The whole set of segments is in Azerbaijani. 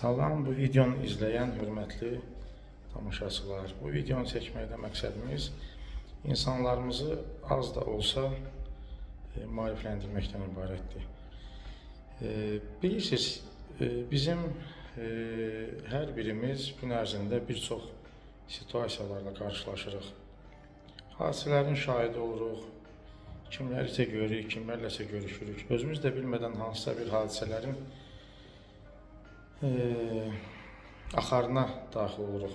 Salam, bu videonu izleyen hürmetli tamaşaçılar. Bu videonu çəkməkdə məqsədimiz insanlarımızı az da olsa maarifləndirməkdən ibarətdir. Bilirsiniz, bizim hər birimiz gün ərzində bir çox situasiyalarla qarşılaşırıq. Hadisələrin şahidi oluruq, kimlərisə görürük, kimlərləsə görüşürük. Özümüz də bilmədən hansısa bir hadisələrin axarına daxil oluruq.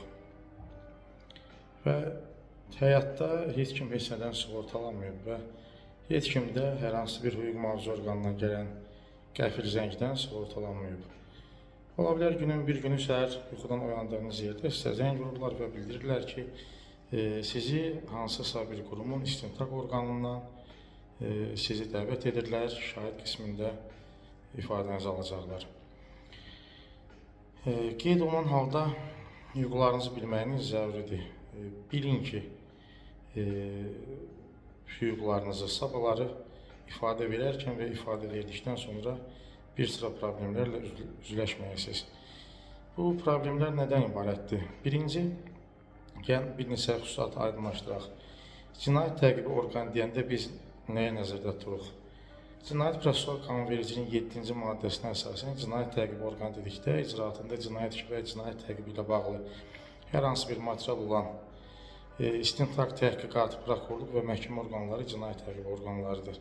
Və həyatda heç kim heç nədən sığortalanmıyıb və heç kim də hər hansı bir hüquq mühafizə orqanından gələn qəfil zəngdən sığortalanmayıb. Ola bilər günün bir günü səhər yuxudan oyandığınız yerdə sizə zəng vururlar və bildirirlər ki, sizi hansısa bir qurumun istintaq orqanından sizi dəvət edirlər, şahid qismində ifadənizi alacaqlar. Qeyd olunan halda hüquqlarınızı bilməyiniz zəruridir. Bilin ki, hüquqlarınızı, sabahları ifadə verərkən və ifadə verdikdən sonra bir sıra problemlərlə üzləşməyəsiniz. Bu problemlər nədən ibarətdir? Birinci, gəlin bir neçə xüsusatı aydınlaşdıraq. Cinayət təqibi orqanı deyəndə biz nəyə nəzərdə tuturuq? Cinayət Prosessual Qanunvericiliyin 7-ci maddəsinə əsasən cinayət təqibi orqanı dedikdə icraatında cinayət işi və cinayət təqibi ilə bağlı hər hansı bir material olan istintaq, təhqiqat, prokurorluq və məhkəmə orqanları cinayət təqibi orqanlarıdır.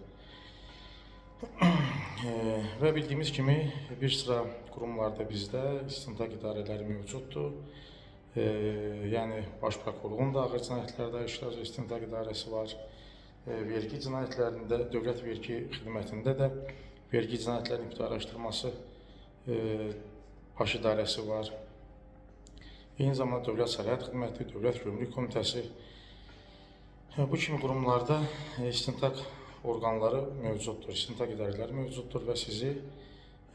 Və bildiyimiz kimi bir sıra qurumlarda bizdə istintaq idarələri mövcuddur. Yəni Baş Prokurorluğun da ağır cinayətlərdə işlər istintaq idarəsi var. Vergi cinayətlərində, dövlət vergi xidmətində də vergi cinayətlərinin ibtidai araşdırması baş idarəsi var. Eyni zamanda Dövlət Sərhəd Xidməti, Dövlət Gömrük Komitəsi, bu kimi qurumlarda istintaq orqanları mövcuddur, istintaq idarələri mövcuddur və sizi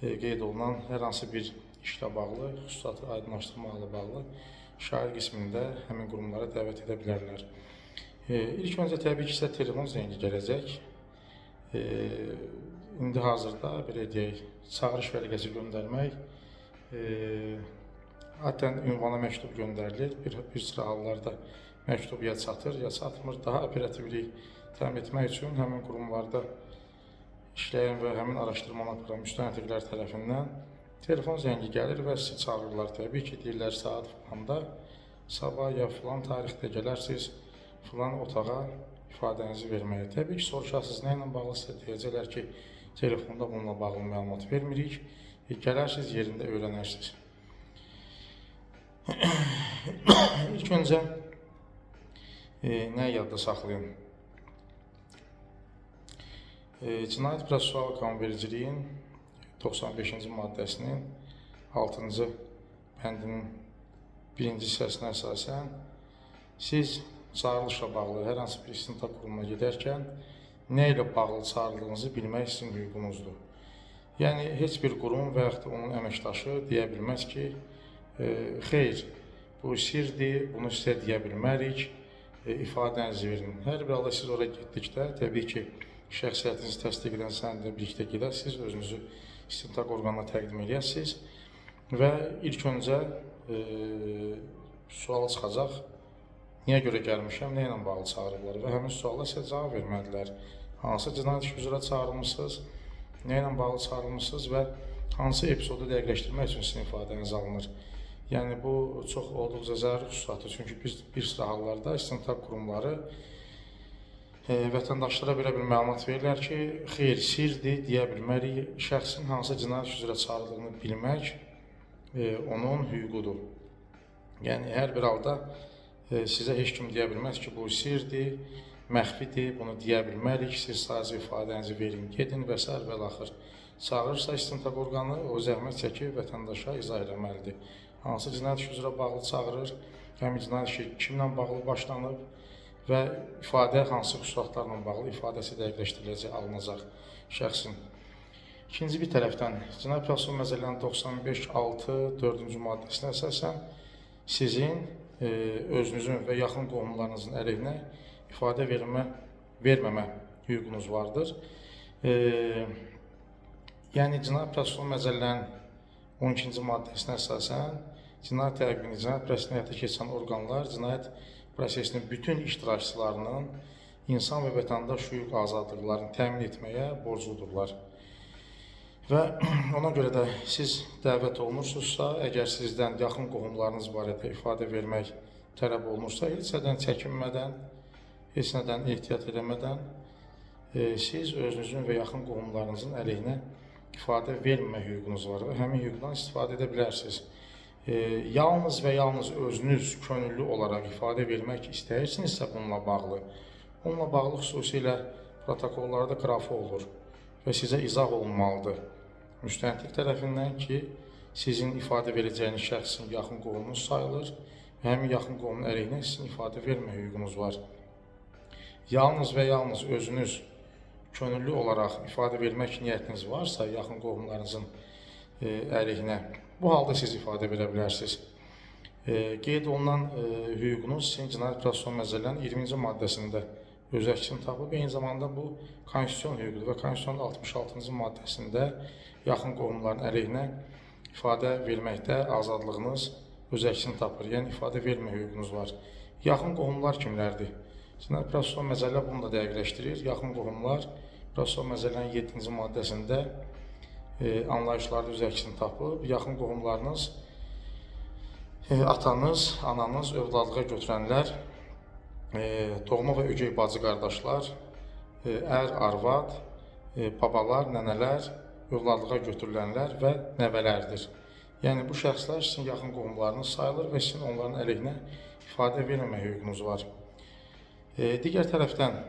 qeyd olunan hər hansı bir işlə bağlı, xüsusatı aydınlaşdırmaqla bağlı şahid qismində həmin qurumlara dəvət edə bilərlər. İlk öncə təbii ki, sizə telefon zəngi gələcək. İndi hazırda belə deyək, çağırış vərəqəsi göndərmək, adətən ünvana məktub göndərilir. Bir sıra hallarda məktub ya çatır, ya çatmır. Daha operativlik təmin etmək üçün həmin qurumlarda işləyən və həmin araşdırmanı aparan müstəntiqlər tərəfindən telefon zəngi gəlir və sizi çağırırlar. Təbii ki, deyirlər saat falanda, sabah ya filan tarixdə gələrsiniz, filan otağa ifadənizi verməyə. Təbii ki, soruşarsınız, nə ilə bağlı sizə deyəcəklər ki, telefonda bununla bağlı məlumat vermirik, gələrsiniz, yerində öyrənərsiniz. İlk öncə, nə yadda saxlayın? Cinayət Prosessual Qanunvericiliyin 95-ci maddəsinin 6-cı bəndinin 1-ci hissəsinə əsasən siz çağırılışla bağlı hər hansı bir istintaq qurumuna gedərkən nə ilə bağlı çağrıldığınızı bilmək sizin hüququnuzdur. Yəni, heç bir qurum və yaxud da onun əməkdaşı deyə bilməz ki, xeyr, bu sirdir, bunu sizə deyə bilmərik, ifadənizi verin. Hər bir halda siz oraya getdikdə, təbii ki, şəxsiyyətinizi təsdiq edən sənədlə birlikdə gedəsiniz, özünüzü istintaq orqanına təqdim edəsiniz və ilk öncə sual çıxacaq. Niyə görə gəlmişəm, nə ilə bağlı çağırıblar və həmin suala sizə cavab vermədilər. Hansı cinayət işi üzrə çağırılmışsınız, nə ilə bağlı çağırılmışsınız və hansı epizodu dəqiqləşdirmək üçün sizin ifadəniz alınır. Yəni, bu çox olduqca zəruri xüsusatdır. Çünki biz bir sıra hallarda istintaq qurumları vətəndaşlara belə bir məlumat verirlər ki, xeyr, sirdir, deyə bilmərik. Şəxsin hansı cinayət işi üzrə çağırıldığını bilmək onun hüququdur. Yəni, hər bir halda sizə heç kim deyə bilməz ki, bu sirdir, məxfidir, bunu deyə bilmərik, siz sadəcə ifadənizi verin, gedin və s. və l-axır. Çağırırsa istintaq orqanı, o zəhmət çəkib vətəndaşa izah eləməlidir. Hansı cinayət işi üzrə bağlı çağırır, həmin cinayət işi kimlə bağlı başlanıb və ifadə hansı xüsusatlarla bağlı ifadəsi dəqiqləşdiriləcək, alınacaq şəxsin. İkinci bir tərəfdən, Cinayət Prosessual Məcəllənin 95.6 4-cü maddəsinə əsasən sizin özünüzün və yaxın qohumlarınızın əleyhinə ifadə verməmə hüququnuz vardır. Yəni, Cinayət Prosessual Məcəllənin 12-ci maddəsinə əsasən cinayət təqibini cinayət prosesini həyata keçirən orqanlar cinayət prosesinin bütün iştirakçılarının insan və vətəndaş hüquq azadlıqlarını təmin etməyə borcludurlar. Və ona görə də siz dəvət olunursunuzsa, əgər sizdən yaxın qohumlarınız barədə ifadə vermək tələb olunursa, heç nədən çəkinmədən, heç nədən ehtiyat eləmədən siz özünüzün və yaxın qohumlarınızın əleyhinə ifadə vermə hüququnuz var və həmin hüquqdan istifadə edə bilərsiniz. Yalnız və yalnız özünüz könüllü olaraq ifadə vermək istəyirsinizsə bununla bağlı xüsusilə protokollarda qrafı olur və sizə izah olunmalıdır müstəntiq tərəfindən ki, sizin ifadə verəcəyiniz şəxsin yaxın qohumunuz sayılır və həmin yaxın qohumun əleyhinə sizin ifadə vermə hüququnuz var. Yalnız və yalnız özünüz könüllü olaraq ifadə vermək niyyətiniz varsa, yaxın qohumlarınızın əleyhinə, bu halda siz ifadə verə bilərsiniz. Qeyd olunan hüququnuz sizin Cinayət Prosessual Məcəllənin 20-ci maddəsində öz əksini tapıb, eyni zamanda bu konstitusiyon hüququdur və konstitusiyonun 66-cı maddəsində yaxın qohumların əleyhinə ifadə verməkdə azadlığınız öz əksini tapır, yəni ifadə vermə hüququnuz var. Yaxın qohumlar kimlərdir? Cinayət Prosessual Məcəllə bunu da dəqiqləşdirir. Yaxın qohumlar Prosessual Məcəllənin 7-ci maddəsində anlayışlarda öz əksini tapıb, yaxın qohumlarınız atanız, ananız, övladlığa götürənlər, doğma və ögey bacı qardaşlar, ər, arvad, babalar, nənələr, övladlığa götürülənlər və nəvələrdir. Yəni bu şəxslər sizin yaxın qohumlarınız sayılır və sizin onların əleyhinə ifadə verməmə hüququnuz var. Digər tərəfdən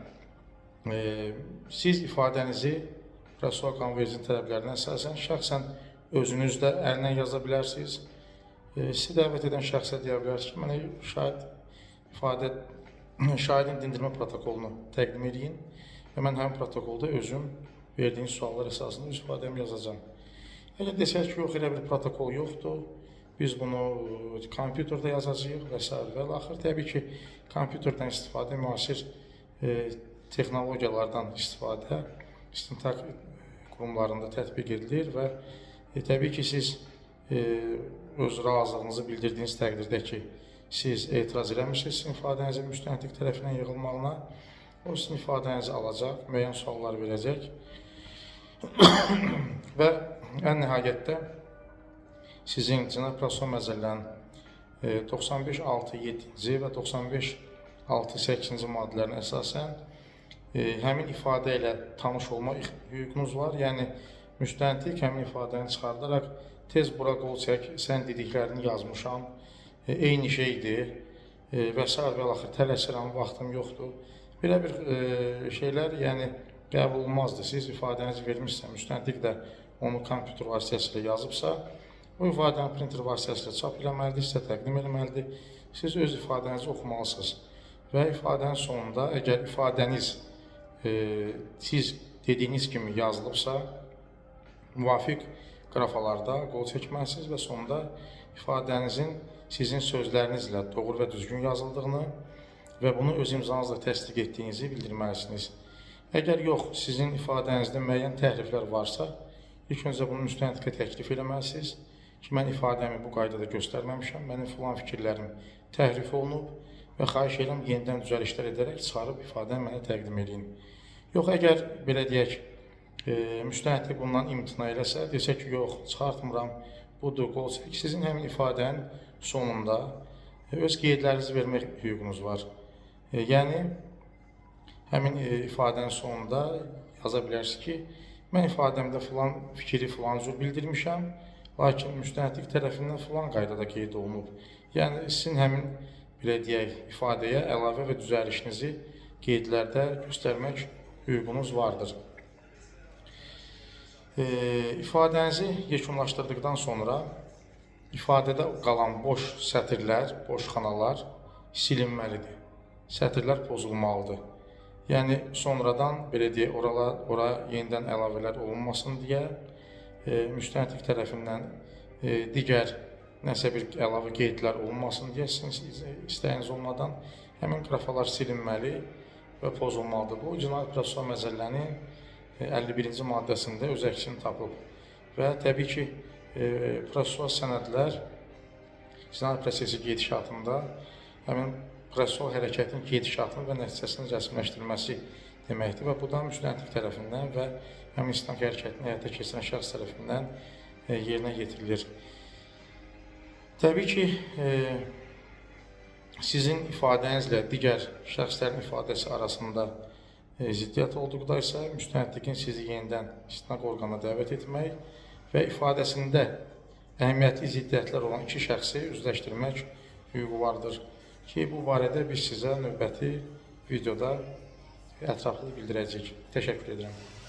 siz ifadənizi prosessual qanunvericiliyin tələblərinə əsasən şəxsən özünüz də əllə yaza bilərsiniz. Sizi dəvət edən şəxsə deyə bilərsiniz ki, mənə şahidin dindirmə protokolunu təqdim edin və mən həmin protokolda özüm verdiyiniz suallar əsasında öz ifadəmi yazacağam. Əgər desək ki, yox, elə bir protokol yoxdur, biz bunu kompüterdə yazacağıq və s. və axır. Təbii ki, kompüterdən istifadə, müasir texnologiyalardan istifadə istintaq qurumlarında tətbiq edilir və təbii ki, siz öz razılığınızı bildirdiyiniz təqdirdə ki, siz etiraz eləmişsiniz sizin ifadənizin müstəntiq tərəfindən yığılmağına, o sizin ifadənizi alacaq, müəyyən suallar verəcək və ən nəhayətdə sizin Cinayət Prosessual Məcəllənin 95.6.7-ci və 95.6.8-ci maddələrinə əsasən həmin ifadə ilə tanış olma hüququnuz var. Yəni, müstəntiq həmin ifadəni çıxardaraq tez bura qol çək, sən dediklərini yazmışam, eyni şeydir və s. və axır tələsirəm, vaxtım yoxdur. Belə bir şeylər yəni qəbul olunmazdır. Siz ifadənizi vermişsə, müstəntiq də onu kompüter vasitəsilə yazıbsa, o ifadəni printer vasitəsilə çap eləməlidir, sizə təqdim eləməlidir. Siz öz ifadənizi oxumalısınız və ifadənin sonunda əgər ifadəniz siz dediyiniz kimi yazılıbsa, müvafiq qrafalarda qol çəkməlisiniz və sonunda ifadənizin sizin sözlərinizlə doğru və düzgün yazıldığını və bunu öz imzanızla təsdiq etdiyinizi bildirməlisiniz. Əgər yox, sizin ifadənizdə müəyyən təhriflər varsa, ilk öncə bunu müstəntiqə təklif eləməlisiniz ki, mən ifadəmi bu qaydada göstərməmişəm, mənim filan fikirlərim təhrif olunub və xahiş edirəm yenidən düzəlişlər edərək çıxarıb ifadəni mənə təqdim edin. Yox, əgər belə deyək, müstəntiq bundan imtina eləsə, desə ki, yox, çıxartmıram, budur, qol çək, sizin həmin ifadənin sonunda öz qeydlərinizi vermək hüququnuz var. Yəni, həmin ifadənin sonunda yaza bilərsiniz ki, mən ifadəmdə filan fikri filan cür bildirmişəm, lakin müstəntiq tərəfindən filan qaydada qeyd olunub. Yəni, sizin həmin, belə deyək, ifadəyə əlavə və düzəlişinizi qeydlərdə göstərmək hüququnuz vardır. İfadənizi yekunlaşdırdıqdan sonra ifadədə qalan boş sətirlər, boş xanalar silinməlidir. Sətirlər pozulmalıdır. Yəni, sonradan, belə deyək, ora yenidən əlavələr olunmasın deyə müstəntiq tərəfindən digər nəsə bir əlavə qeydlər olunmasın deyə sizin istəyiniz olmadan həmin qrafalar silinməli və pozulmalıdır. Bu, Cinayət Prosessual Məcəllənin 51-ci maddəsində öz əksini tapıb və təbii ki, prosessual sənədlər cinayət prosesi gedişatında həmin prosessual hərəkətin gedişatının və nəticəsinin rəsmiləşdirilməsi deməkdir və bu da müstəntiq tərəfindən və həmin istinaq hərəkətini həyata keçirən şəxs tərəfindən yerinə yetirilir. Təbii ki, sizin ifadənizlə digər şəxslərin ifadəsi arasında ziddiyyət olduqda isə müstəntiqin sizi yenidən istinaq orqanına dəvət etmək və ifadəsində əhəmiyyətli ziddiyyətlər olan iki şəxsi üzləşdirmək hüququ vardır ki, bu barədə biz sizə növbəti videoda ətraflı bildirəcəyik. Təşəkkür edirəm.